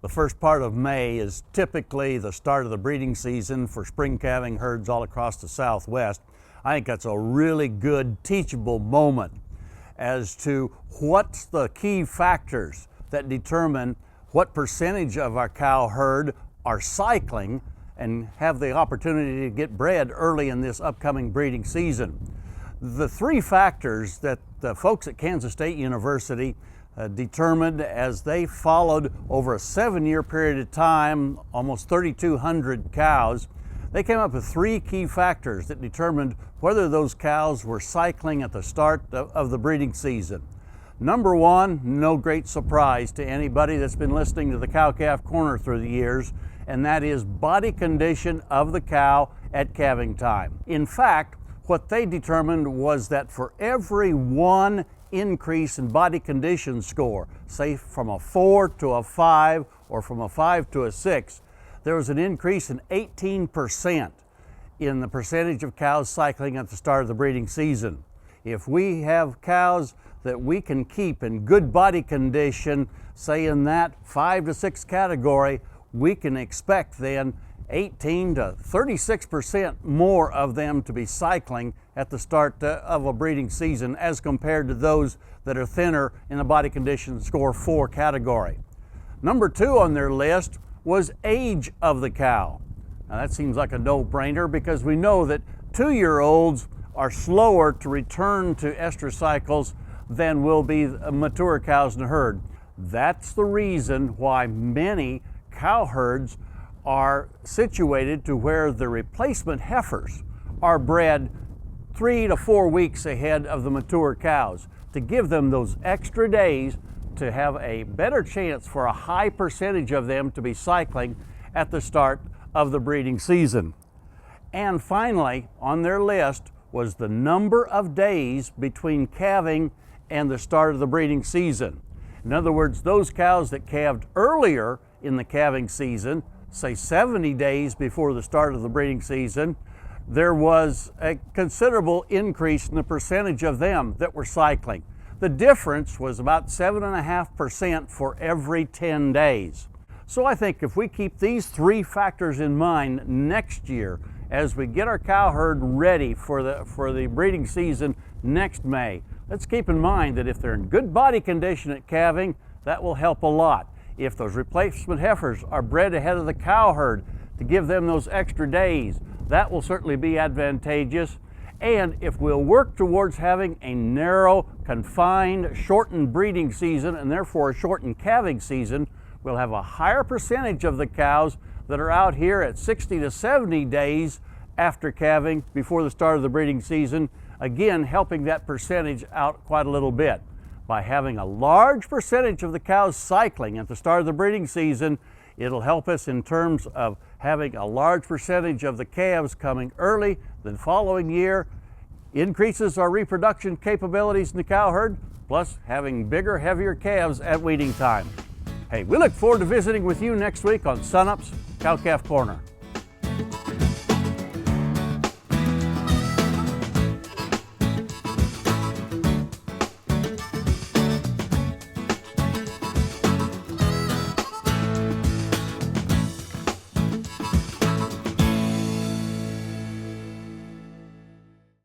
The first part of May is typically the start of the breeding season for spring calving herds all across the Southwest. I think that's a really good teachable moment as to what's the key factors that determine what percentage of our cow herd are cycling and have the opportunity to get bred early in this upcoming breeding season. The three factors that the folks at Kansas State University determined as they followed over a 7-year period of time, almost 3,200 cows, they came up with three key factors that determined whether those cows were cycling at the start of the breeding season. Number one, no great surprise to anybody that's been listening to the Cow-Calf Corner through the years, and that is body condition of the cow at calving time. In fact, what they determined was that for every one increase in body condition score, say from a 4 to a 5 or from a 5 to a 6, there was an increase in 18% in the percentage of cows cycling at the start of the breeding season. If we have cows that we can keep in good body condition, say in that 5 to 6 category, we can expect then 18 to 36% more of them to be cycling at the start of a breeding season as compared to those that are thinner in the body condition score 4 category. Number 2 on their list was age of the cow. Now that seems like a no-brainer because we know that 2-year-olds are slower to return to estrus cycles than will be mature cows in the herd. That's the reason why many cow herds are situated to where the replacement heifers are bred 3 to 4 weeks ahead of the mature cows to give them those extra days to have a better chance for a high percentage of them to be cycling at the start of the breeding season. And finally, on their list was the number of days between calving and the start of the breeding season. In other words, those cows that calved earlier in the calving season, say 70 days before the start of the breeding season, there was a considerable increase in the percentage of them that were cycling. The difference was about 7.5% for every 10 days. So I think if we keep these three factors in mind next year as we get our cow herd ready for the breeding season next May, let's keep in mind that if they're in good body condition at calving, that will help a lot. If those replacement heifers are bred ahead of the cow herd to give them those extra days, that will certainly be advantageous. And if we'll work towards having a narrow, confined, shortened breeding season and therefore a shortened calving season, we'll have a higher percentage of the cows that are out here at 60 to 70 days after calving before the start of the breeding season, again helping that percentage out quite a little bit. By having a large percentage of the cows cycling at the start of the breeding season, it'll help us in terms of having a large percentage of the calves coming early the following year, increases our reproduction capabilities in the cow herd, plus having bigger, heavier calves at weaning time. Hey, we look forward to visiting with you next week on Sunup's Cow-Calf Corner.